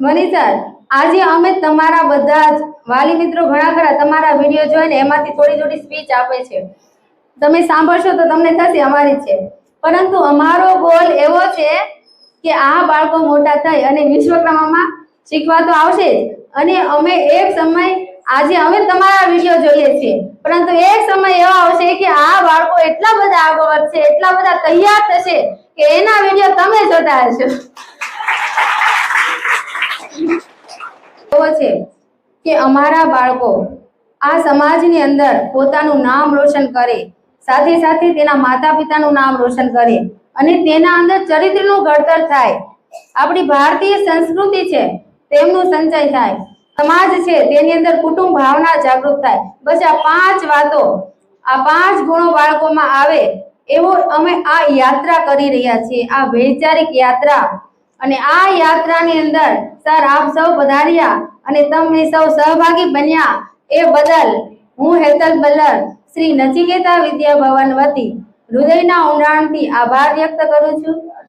મનીષર, આજે અમે તમારા બધા જ વાલી મિત્રો ઘણા ખરા તમારા વિડીયો જોઈને એમાંથી થોડી સ્પીચ આપે છે. તમે સાંભળશો તો તમને થશે અમારી છે, પરંતુ અમારો ગોલ એવો છે કે આ બાળકો મોટા થઈ અને વિશ્વકર્મામાં શીખવા તો આવશે જ, અને અમે એક સમય આજે અમે તમારા વિડીયો જોઈએ છીએ, પરંતુ એક સમય એવો આવશે કે આ બાળકો એટલા બધા આગળ વધશે, એટલા બધા તૈયાર થશે કે એના વિડીયો તમે જોતા હશો. છે કે અમારા બાળકો આ સમાજની અંદર પોતાનું નામ રોશન કરે, સાથે સાથે તેના માતા પિતાનું નામ રોશન કરે અને તેના અંદર ચરિત્રનું ઘડતર થાય. આપણી ભારતીય સંસ્કૃતિ છે તેમનું સંચય થાય, સમાજ છે તેની અંદર કુટુંબ ભાવના જાગૃત થાય. બસ આ 5 વાતો, આ 5 ગુણો બાળકોમાં આવે એવો અમે આ યાત્રા કરી રહ્યા છીએ, આ વૈચારિક યાત્રા. અને આ યાત્રાની અંદર સર આપ સૌ પધાર્યા અને તમે સૌ સહભાગી બન્યા એ બદલ હું હેતલ બલ્લર શ્રી નચિકેતા વિદ્યા ભવન વતી હૃદયના ઊંડાણથી આભાર વ્યક્ત કરું છું.